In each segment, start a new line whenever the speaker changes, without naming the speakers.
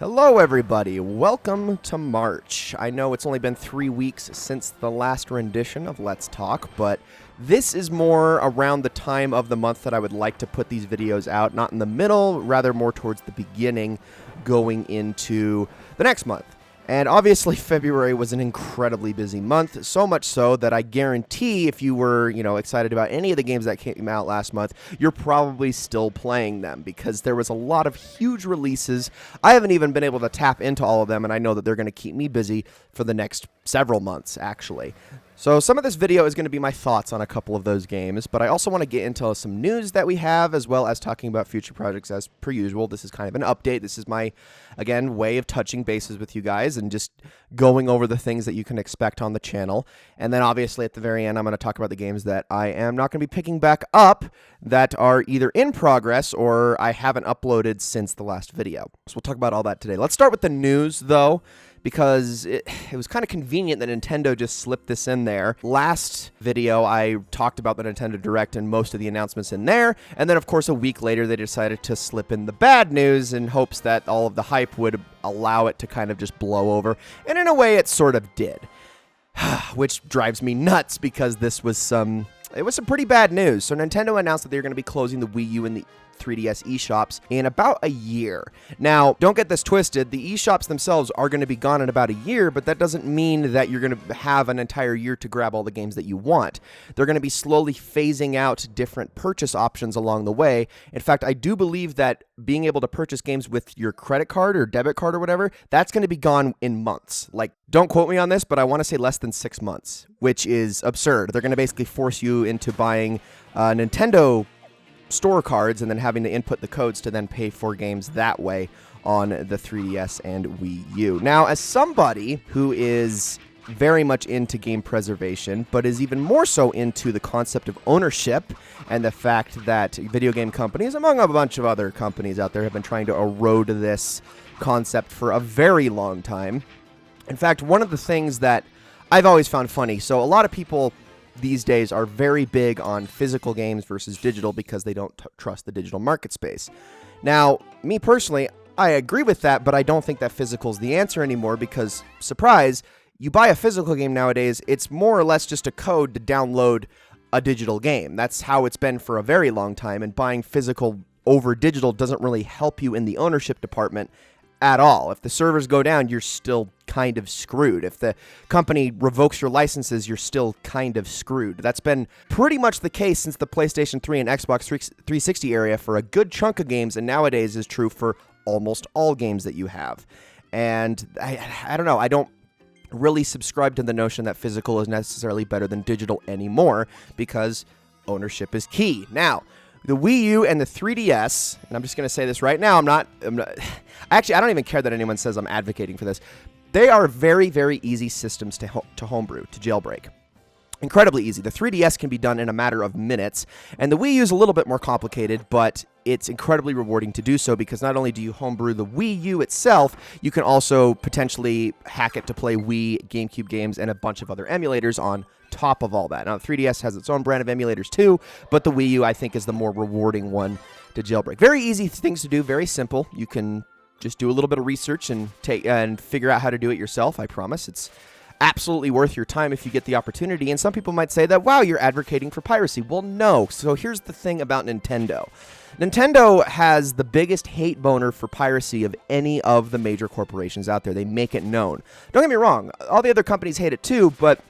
Hello everybody, welcome to March. I know it's only been 3 weeks since the last rendition of Let's Talk, but this is more around the time of the month that I would like to put these videos out, not in the middle, rather more towards the beginning, going into the next month. And obviously February was an incredibly busy month, so much so that I guarantee if you were, excited about any of the games that came out last month, you're probably still playing them because there was a lot of huge releases. I haven't even been able to tap into all of them, and I know that they're going to keep me busy for the next several months, actually. So some of this video is going to be my thoughts on a couple of those games, but I also want to get into some news that we have, as well as talking about future projects as per usual. This is kind of an update. This is my, again, way of touching bases with you guys and just going over the things that you can expect on the channel. And then obviously at the very end, I'm going to talk about the games that I am not going to be picking back up that are either in progress or I haven't uploaded since the last video. So we'll talk about all that today. Let's start with the news, though, because it was kind of convenient that Nintendo just slipped this in there. Last video, I talked about the Nintendo Direct and most of the announcements in there, and then, of course, a week later, they decided to slip in the bad news in hopes that all of the hype would allow it to kind of just blow over, and in a way, it sort of did, which drives me nuts because this was some pretty bad news. So Nintendo announced that they're going to be closing the Wii U and the 3DS eShops in about a year. Now, don't get this twisted. The eShops themselves are going to be gone in about a year, but that doesn't mean that you're going to have an entire year to grab all the games that you want. They're going to be slowly phasing out different purchase options along the way. In fact, I do believe that being able to purchase games with your credit card or debit card or whatever, that's going to be gone in months. Like, don't quote me on this, but I want to say less than 6 months, which is absurd. They're going to basically force you into buying Nintendo store cards and then having to input the codes to then pay for games that way on the 3DS and Wii U. Now, as somebody who is very much into game preservation, but is even more so into the concept of ownership and the fact that video game companies, among a bunch of other companies out there, have been trying to erode this concept for a very long time. In fact, one of the things that I've always found funny, so a lot of people these days are very big on physical games versus digital because they don't trust the digital market space. Now, me personally, I agree with that, but I don't think that physical is the answer anymore because, surprise, you buy a physical game nowadays, it's more or less just a code to download a digital game. That's how it's been for a very long time, and buying physical over digital doesn't really help you in the ownership department at all. If the servers go down, you're still kind of screwed. If the company revokes your licenses, you're still kind of screwed. That's been pretty much the case since the PlayStation 3 and Xbox 360 area for a good chunk of games, and nowadays is true for almost all games that you have. And I don't know, I don't really subscribe to the notion that physical is necessarily better than digital anymore because ownership is key. Now, the Wii U and the 3DS, and I'm just going to say this right now, actually, I don't even care that anyone says I'm advocating for this. They are very, very easy systems to homebrew, to jailbreak. Incredibly easy. The 3DS can be done in a matter of minutes, and the Wii U is a little bit more complicated, but it's incredibly rewarding to do so because not only do you homebrew the Wii U itself, you can also potentially hack it to play Wii, GameCube games, and a bunch of other emulators on top of all that. Now, the 3DS has its own brand of emulators too, but the Wii U, I think, is the more rewarding one to jailbreak. Very easy things to do, very simple. You can just do a little bit of research and figure out how to do it yourself, I promise. It's absolutely worth your time if you get the opportunity. And some people might say that, wow, you're advocating for piracy. Well, no. So here's the thing about Nintendo. Nintendo has the biggest hate boner for piracy of any of the major corporations out there. They make it known. Don't get me wrong. All the other companies hate it too, but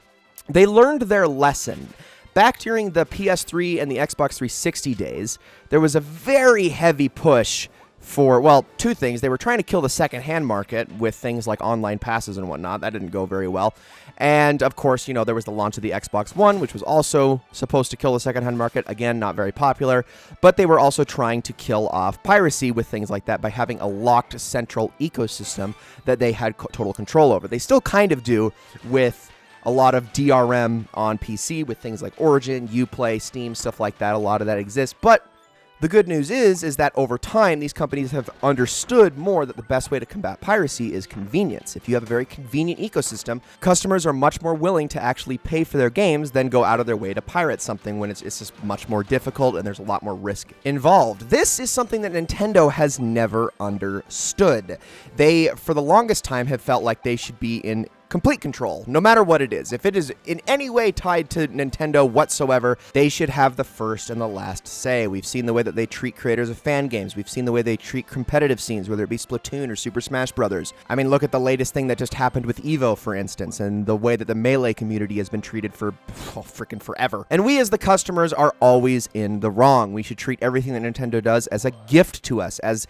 they learned their lesson. Back during the PS3 and the Xbox 360 days, there was a very heavy push for, well, two things. They were trying to kill the secondhand market with things like online passes and whatnot. That didn't go very well. And, of course, there was the launch of the Xbox One, which was also supposed to kill the secondhand market. Again, not very popular. But they were also trying to kill off piracy with things like that by having a locked central ecosystem that they had total control over. They still kind of do with a lot of DRM on PC with things like Origin, Uplay, Steam, stuff like that. A lot of that exists. But The good news is that over time, these companies have understood more that the best way to combat piracy is convenience. If you have a very convenient ecosystem, customers are much more willing to actually pay for their games than go out of their way to pirate something when it's just much more difficult and there's a lot more risk involved. This is something that Nintendo has never understood. They, for the longest time, have felt like they should be in complete control, no matter what it is. If it is in any way tied to Nintendo whatsoever, they should have the first and the last say. We've seen the way that they treat creators of fan games. We've seen the way they treat competitive scenes, whether it be Splatoon or Super Smash Bros. I mean, look at the latest thing that just happened with EVO, for instance, and the way that the Melee community has been treated for freaking forever. And we as the customers are always in the wrong. We should treat everything that Nintendo does as a gift to us, as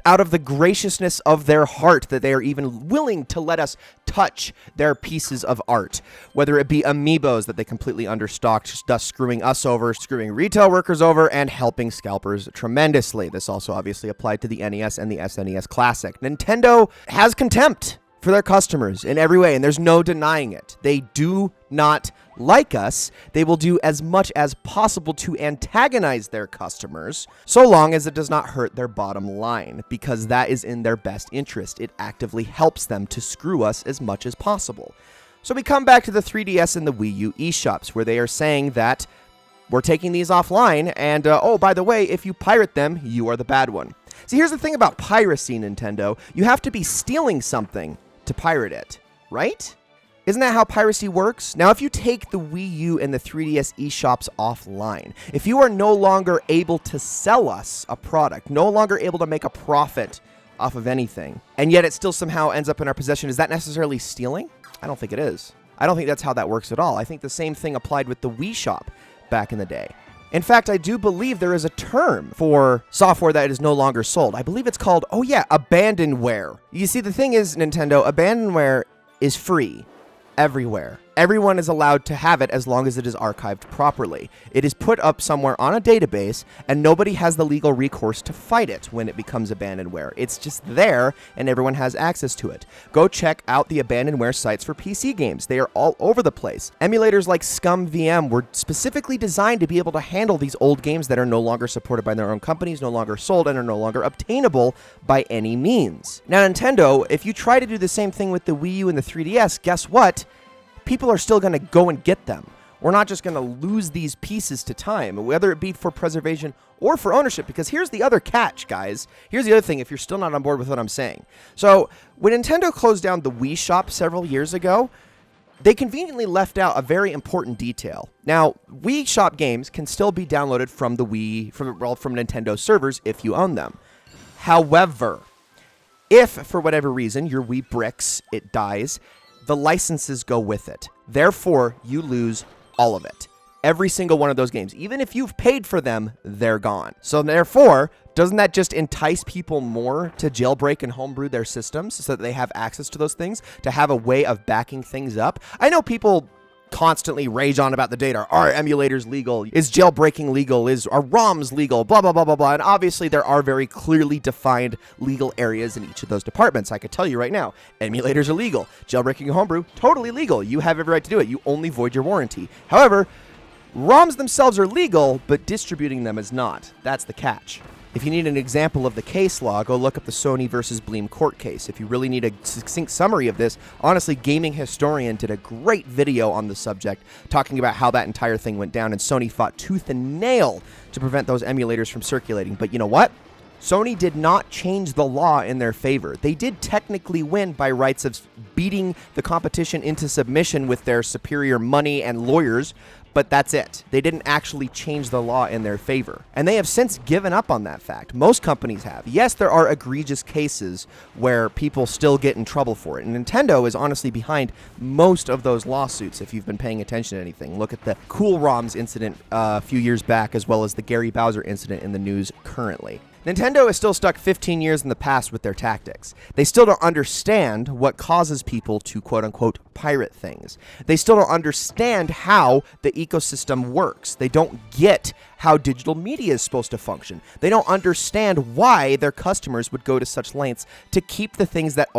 out of the graciousness of their heart that they are even willing to let us touch their pieces of art, whether it be amiibos that they completely understocked, thus screwing us over, screwing retail workers over, and helping scalpers tremendously. This also obviously applied to the NES and the SNES Classic. Nintendo has contempt for their customers in every way, and there's no denying it. They do not like us. They will do as much as possible to antagonize their customers, so long as it does not hurt their bottom line, because that is in their best interest. It actively helps them to screw us as much as possible. So we come back to the 3DS and the Wii U eShops, where they are saying that we're taking these offline, and oh, by the way, if you pirate them, you are the bad one. See, here's the thing about piracy, Nintendo. You have to be stealing something to pirate it, right? Isn't that how piracy works? Now, if you take the Wii U and the 3DS eShops offline, if you are no longer able to sell us a product, no longer able to make a profit off of anything, and yet it still somehow ends up in our possession, is that necessarily stealing? I don't think it is. I don't think that's how that works at all. I think the same thing applied with the Wii Shop back in the day. In fact, I do believe there is a term for software that is no longer sold. I believe it's called, abandonware. You see, the thing is, Nintendo, abandonware is free everywhere. Everyone is allowed to have it as long as it is archived properly. It is put up somewhere on a database, and nobody has the legal recourse to fight it when it becomes abandonware. It's just there, and everyone has access to it. Go check out the abandonware sites for PC games. They are all over the place. Emulators like ScumVM were specifically designed to be able to handle these old games that are no longer supported by their own companies, no longer sold, and are no longer obtainable by any means. Now, Nintendo, if you try to do the same thing with the Wii U and the 3DS, guess what? People are still going to go and get them. We're not just going to lose these pieces to time, whether it be for preservation or for ownership, because here's the other catch, guys. Here's the other thing, if you're still not on board with what I'm saying. So, when Nintendo closed down the Wii Shop several years ago, they conveniently left out a very important detail. Now, Wii Shop games can still be downloaded from the from Nintendo servers if you own them. However, if, for whatever reason, your Wii bricks, it dies, the licenses go with it. Therefore, you lose all of it. Every single one of those games. Even if you've paid for them, they're gone. So therefore, doesn't that just entice people more to jailbreak and homebrew their systems so that they have access to those things, to have a way of backing things up? I know people constantly rage on about the data. Are emulators legal? Is jailbreaking legal? Are ROMs legal? Blah, blah, blah, blah, blah. And obviously there are very clearly defined legal areas in each of those departments. I could tell you right now, emulators are legal. Jailbreaking and homebrew, totally legal. You have every right to do it. You only void your warranty. However, ROMs themselves are legal, but distributing them is not. That's the catch. If you need an example of the case law, go look up the Sony versus Bleem court case. If you really need a succinct summary of this, honestly, Gaming Historian did a great video on the subject, talking about how that entire thing went down, and Sony fought tooth and nail to prevent those emulators from circulating. But you know what? Sony did not change the law in their favor. They did technically win by rights of beating the competition into submission with their superior money and lawyers, but that's it. They didn't actually change the law in their favor. And they have since given up on that fact. Most companies have. Yes, there are egregious cases where people still get in trouble for it. And Nintendo is honestly behind most of those lawsuits, if you've been paying attention to anything. Look at the Cool ROMs incident a few years back, as well as the Gary Bowser incident in the news currently. Nintendo is still stuck 15 years in the past with their tactics. They still don't understand what causes people to quote-unquote pirate things. They still don't understand how the ecosystem works. They don't get how digital media is supposed to function. They don't understand why their customers would go to such lengths to keep the things that,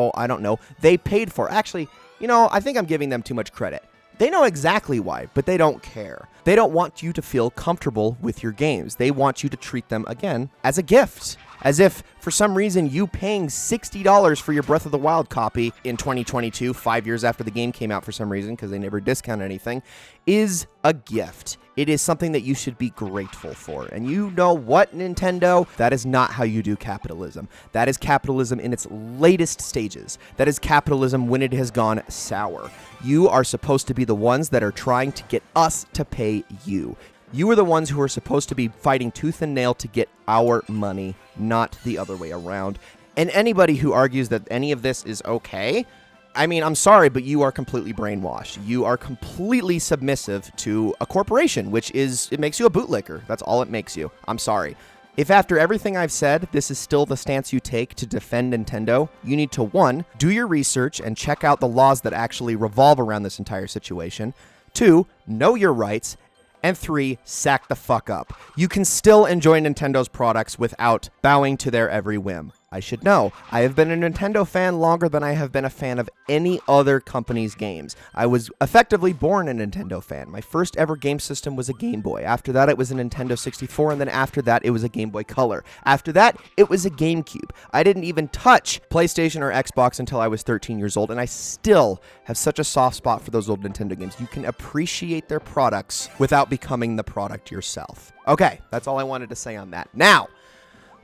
they paid for. Actually, I think I'm giving them too much credit. They know exactly why, but they don't care. They don't want you to feel comfortable with your games. They want you to treat them, again, as a gift. As if, for some reason, you paying $60 for your Breath of the Wild copy in 2022, 5 years after the game came out for some reason, because they never discounted anything, is a gift. It is something that you should be grateful for. And you know what, Nintendo? That is not how you do capitalism. That is capitalism in its latest stages. That is capitalism when it has gone sour. You are supposed to be the ones that are trying to get us to pay you. You are the ones who are supposed to be fighting tooth and nail to get our money, not the other way around. And anybody who argues that any of this is okay, I mean, I'm sorry, but you are completely brainwashed. You are completely submissive to a corporation, which is, it makes you a bootlicker. That's all it makes you. I'm sorry. If after everything I've said, this is still the stance you take to defend Nintendo, you need to, 1, do your research and check out the laws that actually revolve around this entire situation. 2, know your rights. And 3, sack the fuck up. You can still enjoy Nintendo's products without bowing to their every whim. I should know. I have been a Nintendo fan longer than I have been a fan of any other company's games. I was effectively born a Nintendo fan. My first ever game system was a Game Boy. After that, it was a Nintendo 64, and then after that, it was a Game Boy Color. After that, it was a GameCube. I didn't even touch PlayStation or Xbox until I was 13 years old, and I still have such a soft spot for those old Nintendo games. You can appreciate their products without becoming the product yourself. Okay, that's all I wanted to say on that. Now,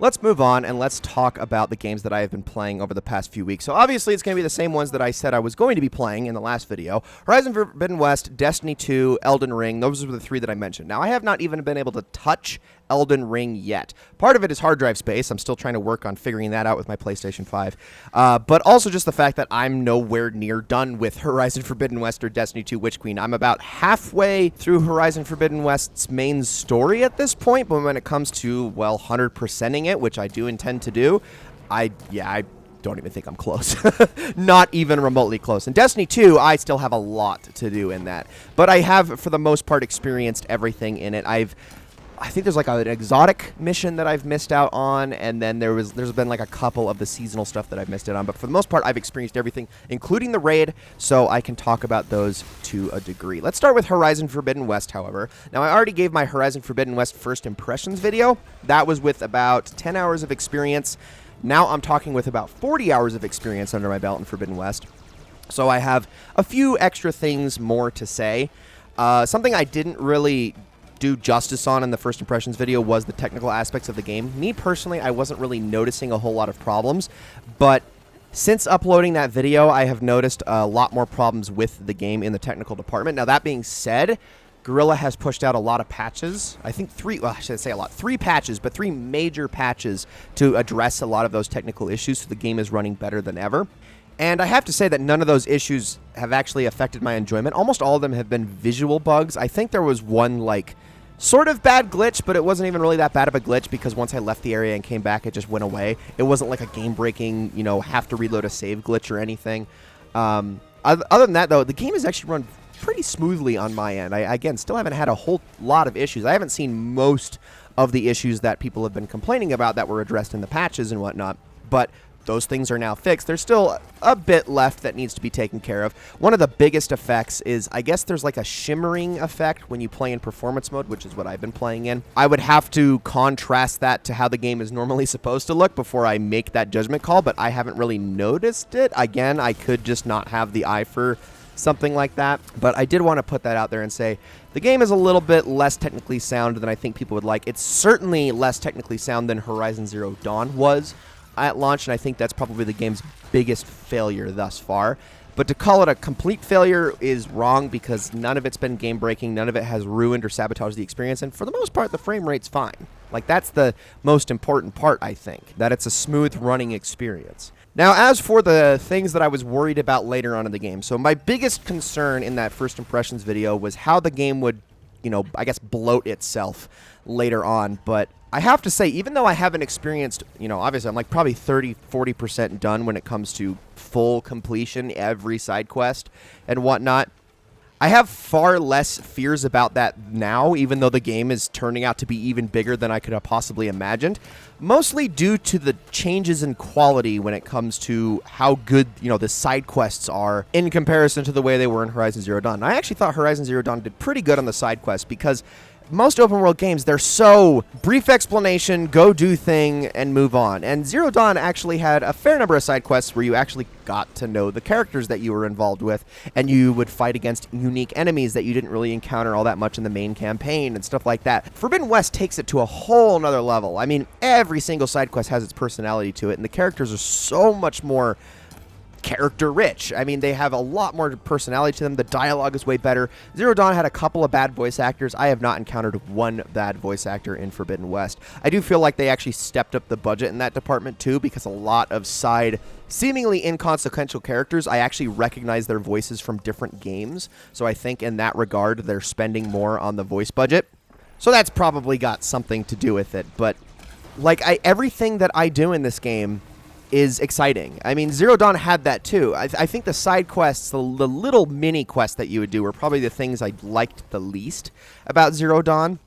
let's move on and let's talk about the games that I have been playing over the past few weeks. So obviously it's going to be the same ones that I said I was going to be playing in the last video. Horizon Forbidden West, Destiny 2, Elden Ring, those were the 3 that I mentioned. Now I have not even been able to touch Elden Ring yet. Part of it is hard drive space. I'm still trying to work on figuring that out with my PlayStation 5. But also just the fact that I'm nowhere near done with Horizon Forbidden West or Destiny 2 Witch Queen. I'm about halfway through Horizon Forbidden West's main story at this point, but when it comes to, well, 100%ing it, which I do intend to do, I don't even think I'm close. Not even remotely close. In Destiny 2, I still have a lot to do in that. But I have, for the most part, experienced everything in it. I think there's like an exotic mission that I've missed out on, and then there's been like a couple of the seasonal stuff that I've missed out on. But for the most part, I've experienced everything, including the raid, so I can talk about those to a degree. Let's start with Horizon Forbidden West, however. Now, I already gave my Horizon Forbidden West first impressions video. That was with about 10 hours of experience. Now I'm talking with about 40 hours of experience under my belt in Forbidden West. So I have a few extra things more to say. Something I didn't really do justice on in the first impressions video was the technical aspects of the game. Me personally, I wasn't really noticing a whole lot of problems, but since uploading that video, I have noticed a lot more problems with the game in the technical department. Now, that being said, Guerrilla has pushed out a lot of patches. I think 3 patches, but 3 major patches to address a lot of those technical issues, so the game is running better than ever. And I have to say that none of those issues have actually affected my enjoyment. Almost all of them have been visual bugs. I think there was one, like, sort of bad glitch, but it wasn't even really that bad of a glitch because once I left the area and came back, it just went away. It wasn't like a game-breaking, have to reload a save glitch or anything. Other than that, though, the game has actually run pretty smoothly on my end. I, again, still haven't had a whole lot of issues. I haven't seen most of the issues that people have been complaining about that were addressed in the patches and whatnot, but those things are now fixed. There's still a bit left that needs to be taken care of. One of the biggest effects is, I guess there's like a shimmering effect when you play in performance mode, which is what I've been playing in. I would have to contrast that to how the game is normally supposed to look before I make that judgment call, but I haven't really noticed it. Again, I could just not have the eye for something like that, but I did want to put that out there and say the game is a little bit less technically sound than I think people would like. It's certainly less technically sound than Horizon Zero Dawn was at launch, and I think that's probably the game's biggest failure thus far. But to call it a complete failure is wrong because none of it's been game-breaking, none of it has ruined or sabotaged the experience, and for the most part, the frame rate's fine. Like, that's the most important part, I think, that it's a smooth-running experience. Now, as for the things that I was worried about later on in the game, so my biggest concern in that first impressions video was how the game would, I guess bloat itself later on, but I have to say, even though I haven't experienced, obviously I'm like probably 30-40% done when it comes to full completion, every side quest and whatnot, I have far less fears about that now, even though the game is turning out to be even bigger than I could have possibly imagined, mostly due to the changes in quality when it comes to how good, the side quests are in comparison to the way they were in Horizon Zero Dawn. I actually thought Horizon Zero Dawn did pretty good on the side quests because most open world games, they're so brief explanation, go do thing, and move on. And Zero Dawn actually had a fair number of side quests where you actually got to know the characters that you were involved with, and you would fight against unique enemies that you didn't really encounter all that much in the main campaign and stuff like that. Forbidden West takes it to a whole nother level. I mean, every single side quest has its personality to it, and the characters are so much more character rich. I mean, they have a lot more personality to them. The dialogue is way better. Zero Dawn had a couple of bad voice actors. I have not encountered one bad voice actor in Forbidden West. I do feel like they actually stepped up the budget in that department too, because a lot of side, seemingly inconsequential characters, I actually recognize their voices from different games. So I think in that regard, they're spending more on the voice budget. So that's probably got something to do with it. But like everything that I do in this game is exciting. I mean, Zero Dawn had that too. I think the side quests, the little mini quests that you would do were probably the things I liked the least about Zero Dawn.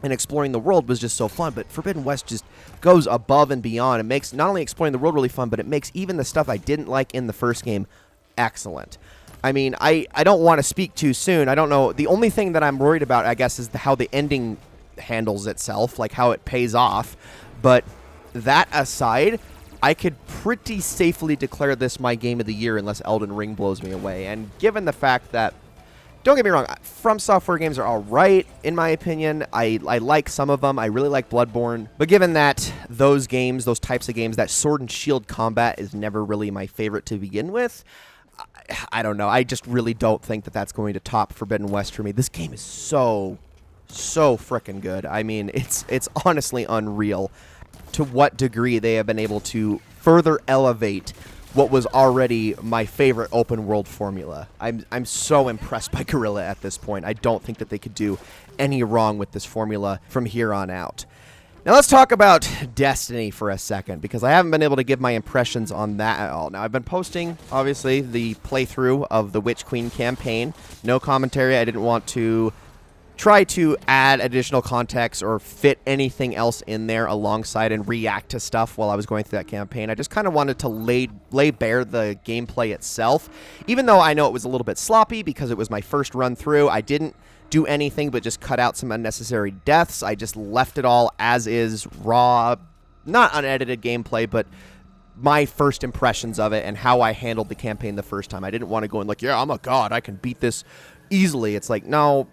And exploring the world was just so fun, but Forbidden West just goes above and beyond. It makes not only exploring the world really fun, but it makes even the stuff I didn't like in the first game excellent. I mean, I don't want to speak too soon. I don't know. The only thing that I'm worried about, I guess, is how the ending handles itself, like how it pays off. But that aside, I could pretty safely declare this my game of the year unless Elden Ring blows me away. And given the fact that, don't get me wrong, From Software games are all right, in my opinion. I like some of them. I really like Bloodborne. But given that those games, those types of games, that sword and shield combat is never really my favorite to begin with, I don't know. I just really don't think that that's going to top Forbidden West for me. This game is so frickin' good. I mean, it's honestly unreal to what degree they have been able to further elevate what was already my favorite open world formula. I'm so impressed by Guerrilla at this point. I don't think that they could do any wrong with this formula from here on out. Now let's talk about Destiny for a second, because I haven't been able to give my impressions on that at all. Now I've been posting, obviously, the playthrough of the Witch Queen campaign. No commentary. I didn't want to try to add additional context or fit anything else in there alongside and react to stuff while I was going through that campaign. I just kind of wanted to lay bare the gameplay itself. Even though I know it was a little bit sloppy because it was my first run through, I didn't do anything but just cut out some unnecessary deaths. I just left it all as is, raw, not unedited gameplay, but my first impressions of it and how I handled the campaign the first time. I didn't want to go in like, yeah, I'm a god, I can beat this easily. It's like, no,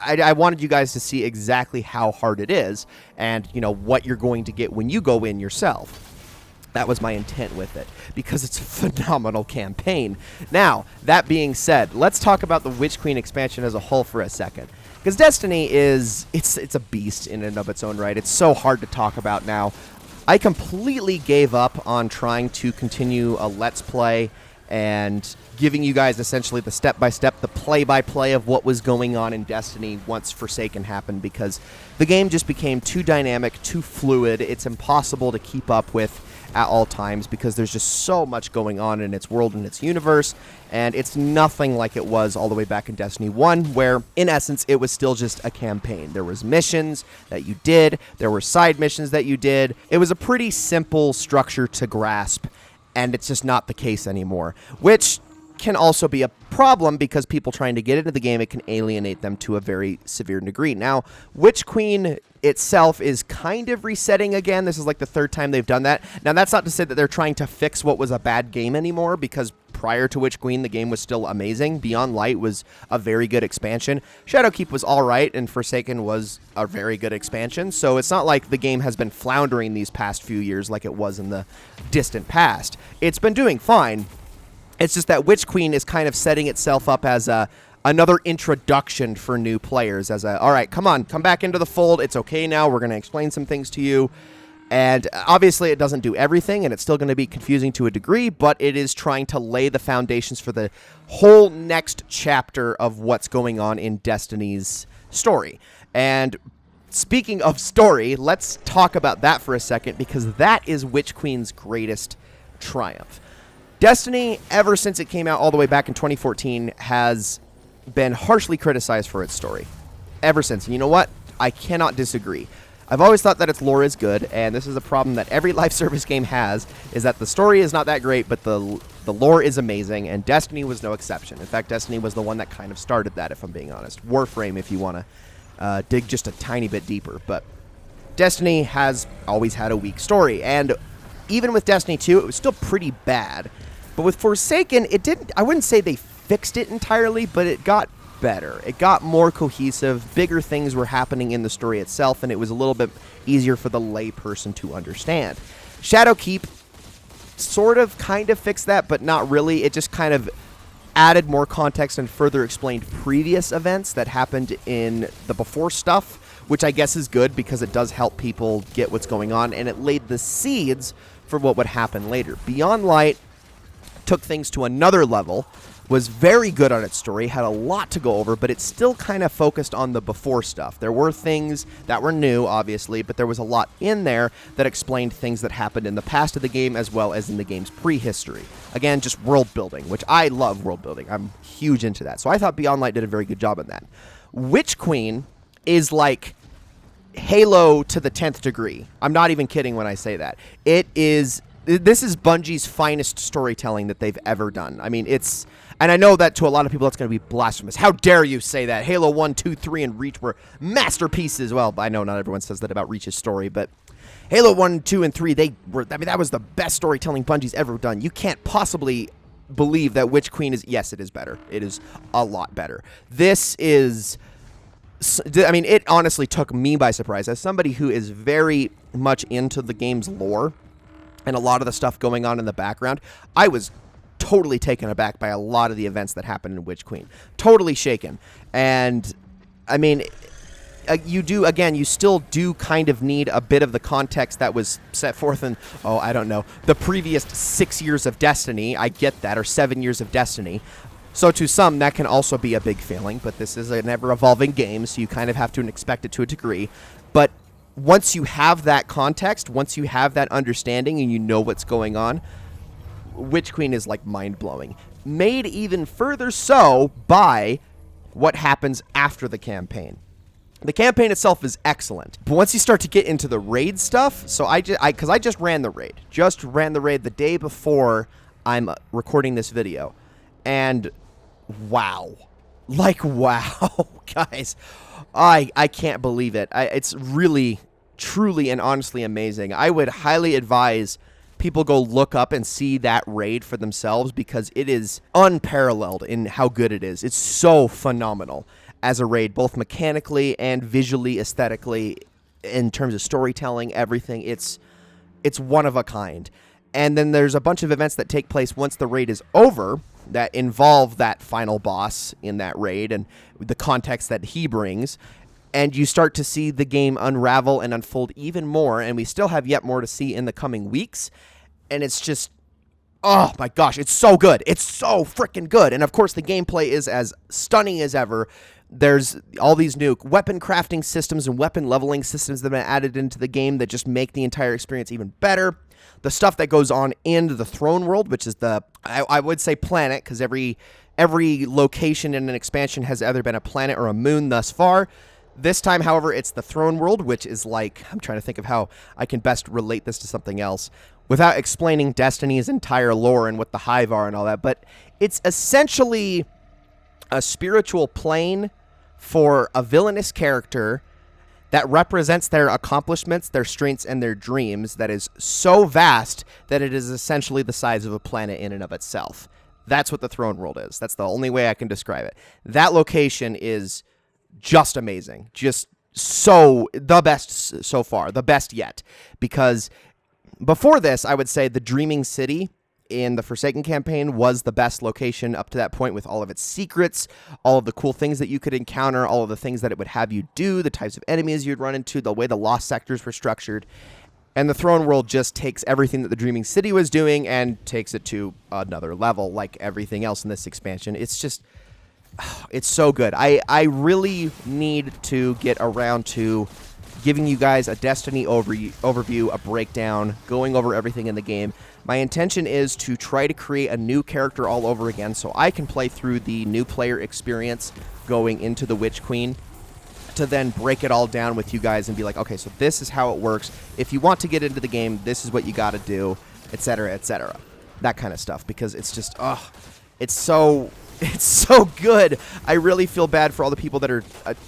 I wanted you guys to see exactly how hard it is and, what you're going to get when you go in yourself. That was my intent with it, because it's a phenomenal campaign. Now, that being said, let's talk about the Witch Queen expansion as a whole for a second. Because Destiny it's a beast in and of its own right. It's so hard to talk about now. I completely gave up on trying to continue a Let's Play and giving you guys essentially the step-by-step, the play-by-play of what was going on in Destiny once Forsaken happened, because the game just became too dynamic, too fluid. It's impossible to keep up with at all times because there's just so much going on in its world and its universe, and it's nothing like it was all the way back in Destiny 1, where, in essence, it was still just a campaign. There was missions that you did, there were side missions that you did. It was a pretty simple structure to grasp, and it's just not the case anymore, which can also be a problem because people trying to get into the game, it can alienate them to a very severe degree. Now, Witch Queen itself is kind of resetting again. This is like the third time they've done that. Now, that's not to say that they're trying to fix what was a bad game anymore, because prior to Witch Queen, the game was still amazing. Beyond Light was a very good expansion. Shadowkeep was all right, and Forsaken was a very good expansion. So it's not like the game has been floundering these past few years like it was in the distant past. It's been doing fine. It's just that Witch Queen is kind of setting itself up as another introduction for new players. All right, come on, come back into the fold. It's okay now. We're going to explain some things to you. And obviously it doesn't do everything, and it's still going to be confusing to a degree, but it is trying to lay the foundations for the whole next chapter of what's going on in Destiny's story. And speaking of story, let's talk about that for a second, because that is Witch Queen's greatest triumph. Destiny, ever since it came out all the way back in 2014, has been harshly criticized for its story ever since. And you know what? I cannot disagree. I've always thought that its lore is good, and this is a problem that every live service game has, is that the story is not that great, but the lore is amazing, and Destiny was no exception. In fact, Destiny was the one that kind of started that, if I'm being honest. Warframe, if you want to dig just a tiny bit deeper. But Destiny has always had a weak story, and even with Destiny 2, it was still pretty bad. But with Forsaken, it didn't. I wouldn't say they fixed it entirely, but it got better. It got more cohesive. Bigger things were happening in the story itself, and it was a little bit easier for the lay person to understand. Shadowkeep sort of kind of fixed that, but not really. It just kind of added more context and further explained previous events that happened in the before stuff, which I guess is good because it does help people get what's going on, and it laid the seeds for what would happen later. Beyond Light took things to another level, was very good on its story, had a lot to go over, but it still kind of focused on the before stuff. There were things that were new, obviously, but there was a lot in there that explained things that happened in the past of the game as well as in the game's prehistory. Again, just world building, which I love world building. I'm huge into that. So I thought Beyond Light did a very good job on that. Witch Queen is like Halo to the 10th degree. I'm not even kidding when I say that. This is Bungie's finest storytelling that they've ever done. I mean, and I know that to a lot of people that's going to be blasphemous. How dare you say that? Halo 1, 2, 3, and Reach were masterpieces. Well, I know not everyone says that about Reach's story, but Halo 1, 2, and 3, that was the best storytelling Bungie's ever done. You can't possibly believe that Witch Queen is, yes, it is better. It is a lot better. This is, I mean, it honestly took me by surprise. As somebody who is very much into the game's lore and a lot of the stuff going on in the background, I was totally taken aback by a lot of the events that happened in Witch Queen. Totally shaken. And, I mean, you still do kind of need a bit of the context that was set forth in, I don't know, the previous 6 years of Destiny. I get that, or 7 years of Destiny. So to some, that can also be a big failing, but this is an ever-evolving game, so you kind of have to expect it to a degree. But once you have that context, once you have that understanding and you know what's going on, Witch Queen is like mind-blowing. Made even further so by what happens after the campaign. The campaign itself is excellent, but once you start to get into the raid stuff, so because I just ran the raid. Just ran the raid the day before I'm recording this video. And wow. Like, wow, guys. I can't believe it. It's really, truly, and honestly amazing. I would highly advise people go look up and see that raid for themselves because it is unparalleled in how good it is. It's so phenomenal as a raid, both mechanically and visually, aesthetically, in terms of storytelling, everything. It's one of a kind. And then there's a bunch of events that take place once the raid is over that involve that final boss in that raid and the context that he brings. And you start to see the game unravel and unfold even more, and we still have yet more to see in the coming weeks. And it's just, oh my gosh, it's so good. It's so freaking good. And of course, the gameplay is as stunning as ever. There's all these new weapon crafting systems and weapon leveling systems that have been added into the game that just make the entire experience even better. The stuff that goes on in the throne world, which is I would say planet, because every location in an expansion has either been a planet or a moon thus far. This time, however, it's the throne world, which is like, I'm trying to think of how I can best relate this to something else without explaining Destiny's entire lore and what the Hive are and all that, but it's essentially a spiritual plane for a villainous character that represents their accomplishments, their strengths, and their dreams that is so vast that it is essentially the size of a planet in and of itself. That's what the throne world is. That's the only way I can describe it. That location is just amazing. Just the best so far. The best yet. Because before this, I would say the Dreaming City in the Forsaken campaign was the best location up to that point, with all of its secrets, all of the cool things that you could encounter, all of the things that it would have you do, the types of enemies you'd run into, the way the lost sectors were structured. And the throne world just takes everything that the Dreaming City was doing and takes it to another level, like everything else in this expansion. It's just, it's so good. I really need to get around to giving you guys a Destiny overview, a breakdown, going over everything in the game. My intention is to try to create a new character all over again so I can play through the new player experience going into the Witch Queen, to then break it all down with you guys and be like, okay, so this is how it works. If you want to get into the game, this is what you got to do, etc., etc. That kind of stuff, because it's just, it's so good. I really feel bad for all the people that are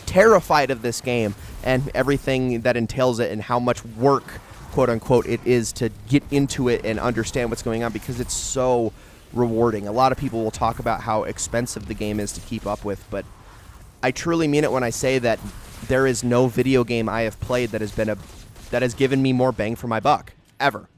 terrified of this game and everything that entails it and how much work, quote unquote, it is to get into it and understand what's going on, because it's so rewarding. A lot of people will talk about how expensive the game is to keep up with, but I truly mean it when I say that there is no video game I have played that has given me more bang for my buck ever.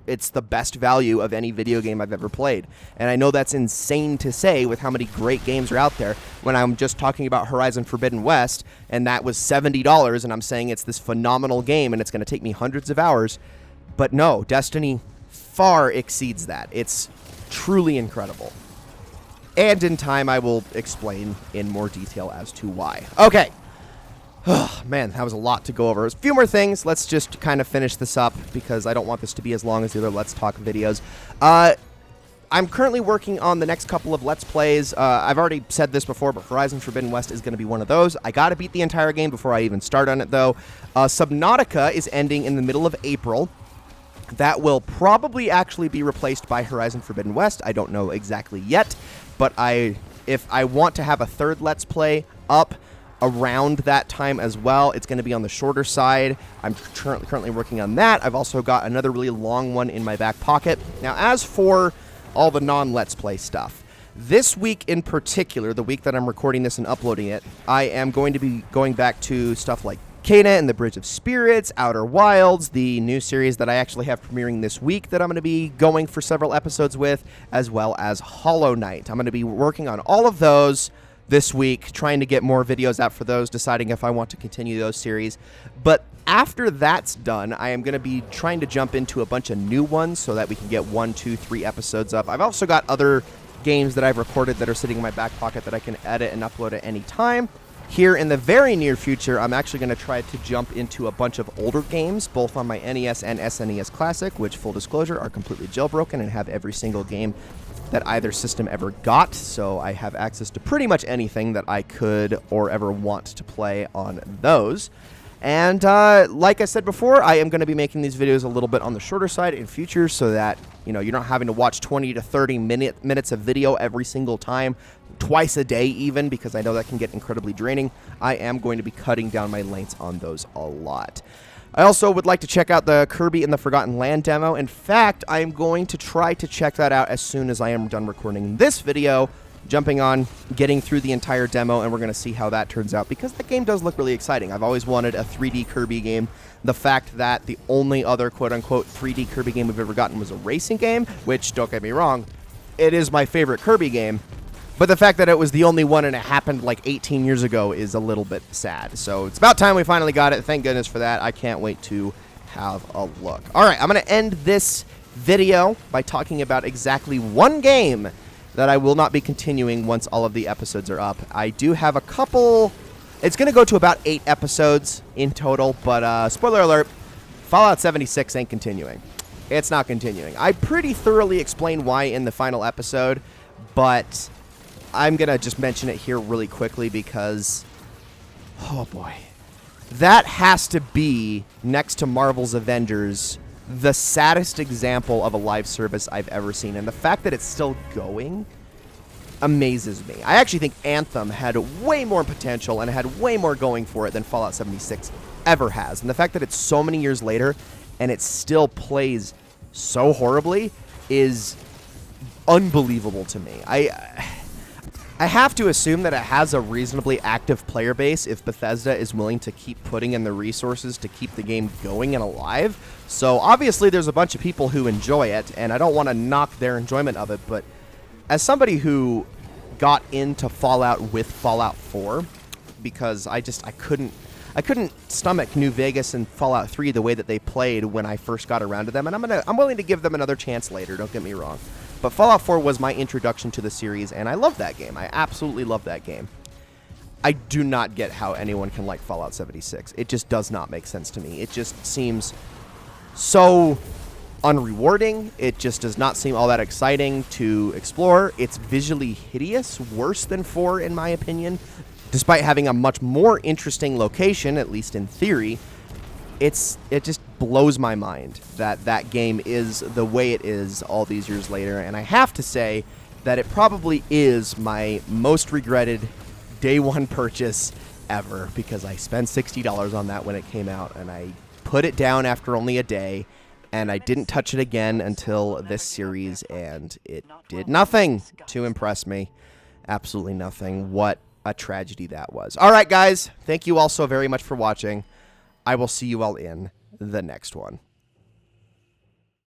It's the best value of any video game I've ever played. And I know that's insane to say with how many great games are out there, when I'm just talking about Horizon Forbidden West, and that was $70, and I'm saying it's this phenomenal game and it's going to take me hundreds of hours. But no, Destiny far exceeds that. It's truly incredible. And in time, I will explain in more detail as to why. Okay. Oh, man, that was a lot to go over. A few more things. Let's just kind of finish this up, because I don't want this to be as long as the other Let's Talk videos. I'm currently working on the next couple of Let's Plays. I've already said this before, but Horizon Forbidden West is going to be one of those. I got to beat the entire game before I even start on it, though. Subnautica is ending in the middle of April. That will probably actually be replaced by Horizon Forbidden West. I don't know exactly yet, but if I want to have a third Let's Play up around that time as well, it's going to be on the shorter side. I'm currently working on that. I've also got another really long one in my back pocket. Now, as for all the non-Let's Play stuff, this week in particular, the week that I'm recording this and uploading it, I am going to be going back to stuff like Cana and the Bridge of Spirits, Outer Wilds, the new series that I actually have premiering this week that I'm going to be going for several episodes with, as well as Hollow Knight. I'm going to be working on all of those this week, trying to get more videos out for those, deciding if I want to continue those series. But after that's done, I am going to be trying to jump into a bunch of new ones so that we can get 1, 2, 3 episodes up. I've also got other games that I've recorded that are sitting in my back pocket that I can edit and upload at any time. Here in the very near future, I'm actually going to try to jump into a bunch of older games, both on my NES and SNES Classic, which, full disclosure, are completely jailbroken and have every single game that either system ever got, so I have access to pretty much anything that I could or ever want to play on those. And like I said before, I am going to be making these videos a little bit on the shorter side in future, so that you're not having to watch 20 to 30 minutes of video every single time, twice a day even, because I know that can get incredibly draining. I am going to be cutting down my lengths on those a lot. I also would like to check out the Kirby and the Forgotten Land demo. In fact, I am going to try to check that out as soon as I am done recording this video, jumping on, getting through the entire demo, and we're going to see how that turns out, because that game does look really exciting. I've always wanted a 3D Kirby game. The fact that the only other quote-unquote 3D Kirby game we've ever gotten was a racing game, which, don't get me wrong, it is my favorite Kirby game. But the fact that it was the only one and it happened like 18 years ago is a little bit sad. So it's about time we finally got it. Thank goodness for that. I can't wait to have a look. All right, I'm going to end this video by talking about exactly one game that I will not be continuing once all of the episodes are up. I do have a couple. It's going to go to about 8 episodes in total, but spoiler alert, Fallout 76 ain't continuing. It's not continuing. I pretty thoroughly explained why in the final episode, but I'm going to just mention it here really quickly because, oh boy, that has to be, next to Marvel's Avengers, the saddest example of a live service I've ever seen. And the fact that it's still going amazes me. I actually think Anthem had way more potential and had way more going for it than Fallout 76 ever has. And the fact that it's so many years later and it still plays so horribly is unbelievable to me. I have to assume that it has a reasonably active player base if Bethesda is willing to keep putting in the resources to keep the game going and alive. So obviously there's a bunch of people who enjoy it, and I don't want to knock their enjoyment of it, but as somebody who got into Fallout with Fallout 4, because I couldn't stomach New Vegas and Fallout 3 the way that they played when I first got around to them, and I'm willing to give them another chance later, don't get me wrong. But Fallout 4 was my introduction to the series, and I love that game. I absolutely love that game. I do not get how anyone can like Fallout 76. It just does not make sense to me. It just seems so unrewarding. It just does not seem all that exciting to explore. It's visually hideous, worse than 4 in my opinion. Despite having a much more interesting location, at least in theory, it just blows my mind that that game is the way it is all these years later. And I have to say that it probably is my most regretted day one purchase ever, because I spent $60 on that when it came out, and I put it down after only a day, and I didn't touch it again until this series, and it did nothing to impress me. Absolutely nothing. What a tragedy that was. All right, guys. Thank you all so very much for watching. I will see you all in the next one.